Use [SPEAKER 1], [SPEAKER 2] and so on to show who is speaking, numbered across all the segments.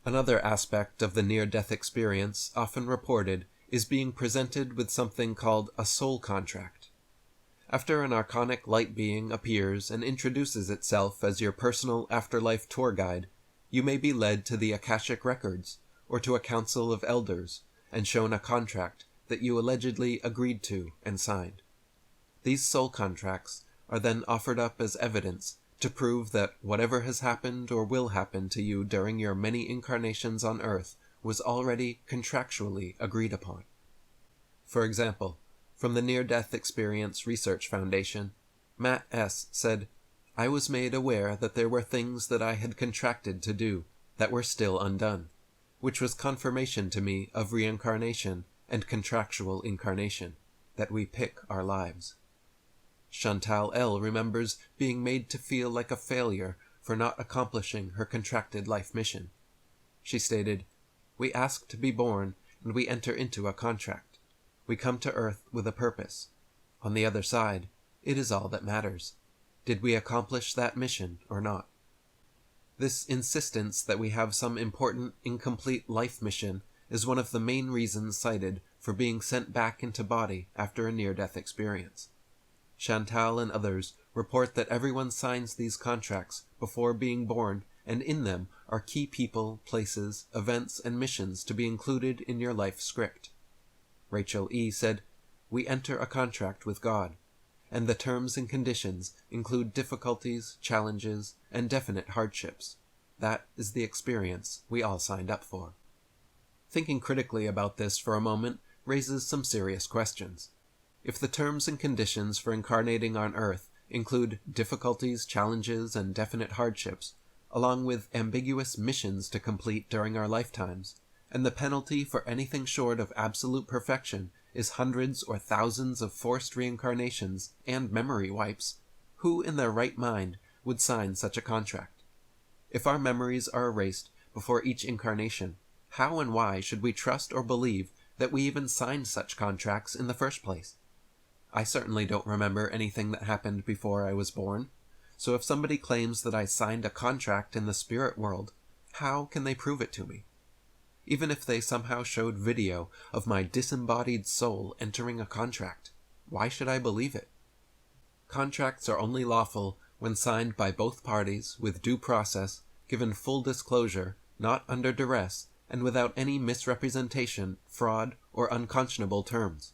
[SPEAKER 1] Another aspect of the near-death experience often reported is being presented with something called a soul contract. After an archonic light being appears and introduces itself as your personal afterlife tour guide, you may be led to the Akashic records or to a council of elders and shown a contract that you allegedly agreed to and signed. These soul contracts are then offered up as evidence to prove that whatever has happened or will happen to you during your many incarnations on Earth was already contractually agreed upon. For example, from the Near-Death Experience Research Foundation, Matt S. said, "I was made aware that there were things that I had contracted to do that were still undone, which was confirmation to me of reincarnation and contractual incarnation, that we pick our lives." Chantal L. remembers being made to feel like a failure for not accomplishing her contracted life mission. She stated, "We ask to be born and we enter into a contract. We come to Earth with a purpose. On the other side, it is all that matters. Did we accomplish that mission or not?" This insistence that we have some important, incomplete life mission is one of the main reasons cited for being sent back into body after a near-death experience. Chantal and others report that everyone signs these contracts before being born, and in them are key people, places, events, and missions to be included in your life script. Rachel E. said, "We enter a contract with God, and the terms and conditions include difficulties, challenges, and definite hardships. That is the experience we all signed up for." Thinking critically about this for a moment raises some serious questions. If the terms and conditions for incarnating on Earth include difficulties, challenges, and definite hardships, along with ambiguous missions to complete during our lifetimes, and the penalty for anything short of absolute perfection is hundreds or thousands of forced reincarnations and memory wipes, who in their right mind would sign such a contract? If our memories are erased before each incarnation, how and why should we trust or believe that we even signed such contracts in the first place? I certainly don't remember anything that happened before I was born, so if somebody claims that I signed a contract in the spirit world, how can they prove it to me? Even if they somehow showed video of my disembodied soul entering a contract, why should I believe it? Contracts are only lawful when signed by both parties with due process, given full disclosure, not under duress, and without any misrepresentation, fraud, or unconscionable terms.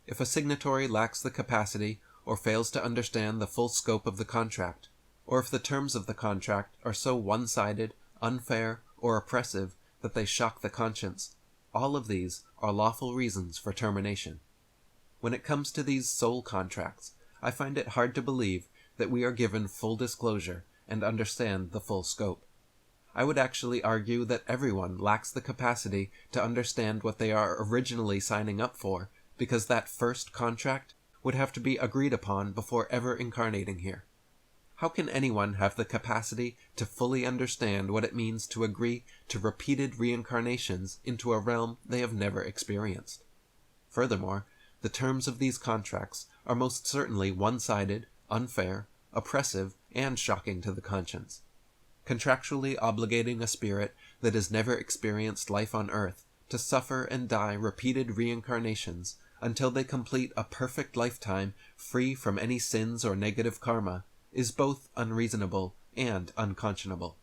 [SPEAKER 1] If a signatory lacks the capacity or fails to understand the full scope of the contract, or if the terms of the contract are so one-sided, unfair, or oppressive that they shock the conscience, all of these are lawful reasons for termination. When it comes to these soul contracts, I find it hard to believe that we are given full disclosure and understand the full scope. I would actually argue that everyone lacks the capacity to understand what they are originally signing up for, because that first contract would have to be agreed upon before ever incarnating here. How can anyone have the capacity to fully understand what it means to agree to repeated reincarnations into a realm they have never experienced? Furthermore, the terms of these contracts are most certainly one-sided, unfair, oppressive, and shocking to the conscience. Contractually obligating a spirit that has never experienced life on Earth to suffer and die repeated reincarnations until they complete a perfect lifetime free from any sins or negative karma is both unreasonable and unconscionable.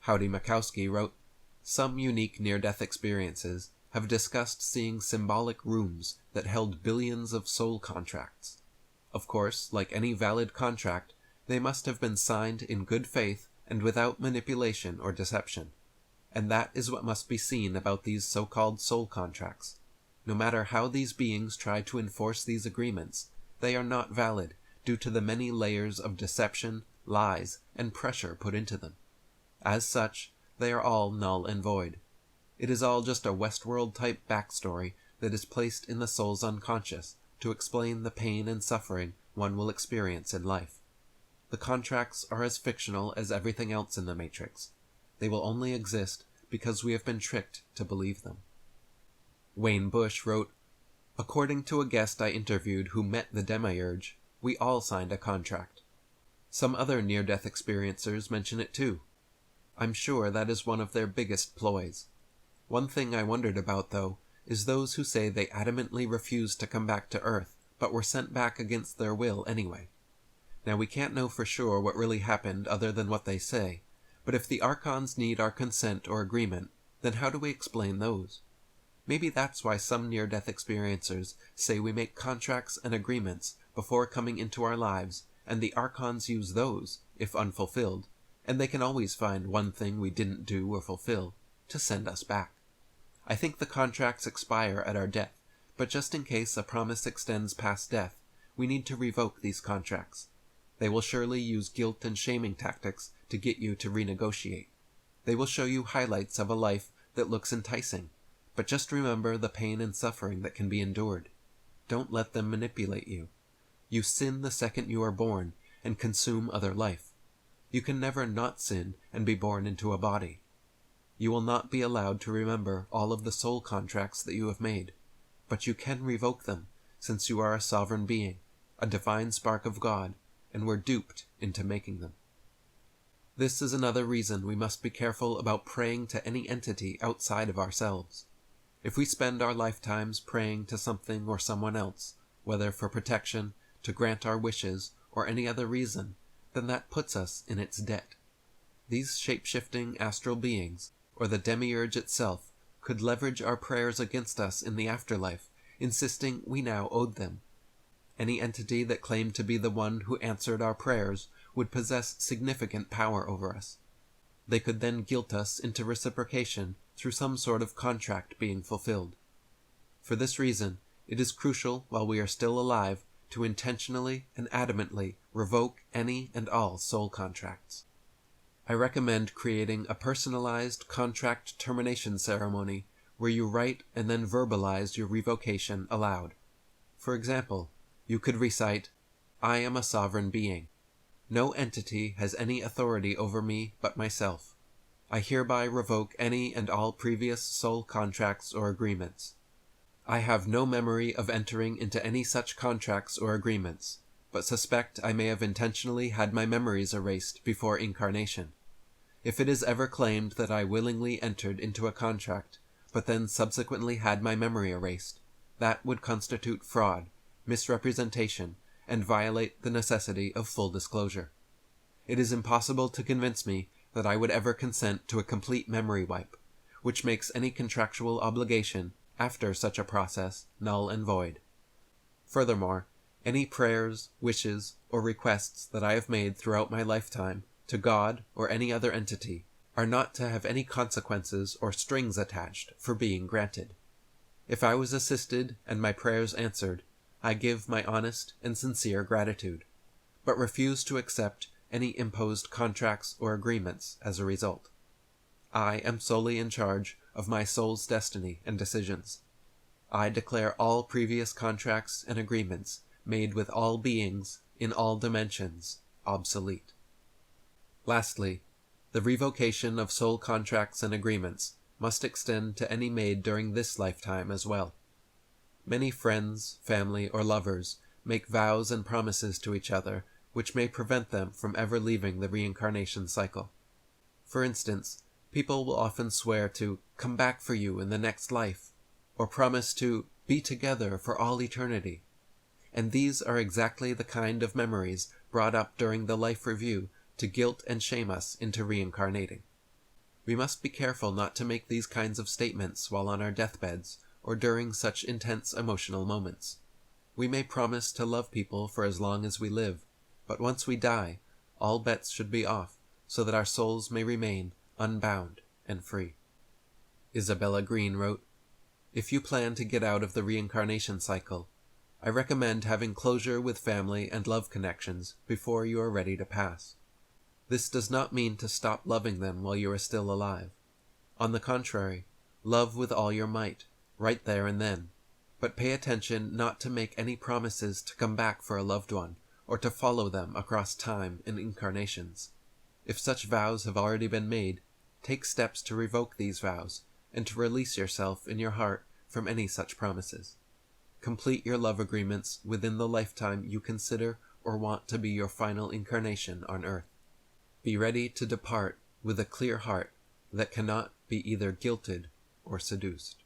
[SPEAKER 1] Howdy Makowski wrote, "Some unique near-death experiences have discussed seeing symbolic rooms that held billions of soul contracts. Of course, like any valid contract, they must have been signed in good faith and without manipulation or deception. And that is what must be seen about these so-called soul contracts. No matter how these beings try to enforce these agreements, they are not valid due to the many layers of deception, lies, and pressure put into them. As such, they are all null and void. It is all just a Westworld-type backstory that is placed in the soul's unconscious to explain the pain and suffering one will experience in life. The contracts are as fictional as everything else in the Matrix. They will only exist because we have been tricked to believe them." Wayne Bush wrote, "According to a guest I interviewed who met the demiurge, we all signed a contract. Some other near-death experiencers mention it too. I'm sure that is one of their biggest ploys. One thing I wondered about, though, is those who say they adamantly refused to come back to Earth, but were sent back against their will anyway. Now we can't know for sure what really happened other than what they say, but if the Archons need our consent or agreement, then how do we explain those? Maybe that's why some near-death experiencers say we make contracts and agreements before coming into our lives, and the Archons use those, if unfulfilled, and they can always find one thing we didn't do or fulfill, to send us back. I think the contracts expire at our death, but just in case a promise extends past death, we need to revoke these contracts. They will surely use guilt and shaming tactics to get you to renegotiate. They will show you highlights of a life that looks enticing, but just remember the pain and suffering that can be endured. Don't let them manipulate you. You sin the second you are born and consume other life. You can never not sin and be born into a body. You will not be allowed to remember all of the soul contracts that you have made, but you can revoke them, since you are a sovereign being, a divine spark of God, and were duped into making them. This is another reason we must be careful about praying to any entity outside of ourselves. If we spend our lifetimes praying to something or someone else, whether for protection, to grant our wishes, or any other reason, then that puts us in its debt. These shape-shifting astral beings, or the demiurge itself, could leverage our prayers against us in the afterlife, insisting we now owed them. Any entity that claimed to be the one who answered our prayers would possess significant power over us. They could then guilt us into reciprocation through some sort of contract being fulfilled. For this reason, it is crucial while we are still alive to intentionally and adamantly revoke any and all soul contracts. I recommend creating a personalized contract termination ceremony where you write and then verbalize your revocation aloud. For example, you could recite, "I am a sovereign being. No entity has any authority over me but myself. I hereby revoke any and all previous soul contracts or agreements. I have no memory of entering into any such contracts or agreements, but suspect I may have intentionally had my memories erased before incarnation. If it is ever claimed that I willingly entered into a contract, but then subsequently had my memory erased, that would constitute fraud, misrepresentation, and violate the necessity of full disclosure. It is impossible to convince me that I would ever consent to a complete memory wipe, which makes any contractual obligation after such a process null and void. Furthermore, any prayers, wishes, or requests that I have made throughout my lifetime to God or any other entity are not to have any consequences or strings attached for being granted. If I was assisted and my prayers answered, I give my honest and sincere gratitude, but refuse to accept any imposed contracts or agreements as a result. I am solely in charge of my soul's destiny and decisions. I declare all previous contracts and agreements made with all beings in all dimensions obsolete. Lastly, the revocation of soul contracts and agreements must extend to any made during this lifetime as well. Many friends, family, or lovers make vows and promises to each other which may prevent them from ever leaving the reincarnation cycle. For instance, people will often swear to come back for you in the next life, or promise to be together for all eternity. And these are exactly the kind of memories brought up during the life review to guilt and shame us into reincarnating. We must be careful not to make these kinds of statements while on our deathbeds or during such intense emotional moments. We may promise to love people for as long as we live, but once we die, all bets should be off so that our souls may remain unbound and free. Isabella Green wrote, "If you plan to get out of the reincarnation cycle, I recommend having closure with family and love connections before you are ready to pass. This does not mean to stop loving them while you are still alive. On the contrary, love with all your might, right there and then, but pay attention not to make any promises to come back for a loved one, or to follow them across time and incarnations. If such vows have already been made, take steps to revoke these vows, and to release yourself in your heart from any such promises. Complete your love agreements within the lifetime you consider or want to be your final incarnation on Earth. Be ready to depart with a clear heart that cannot be either guilted or seduced.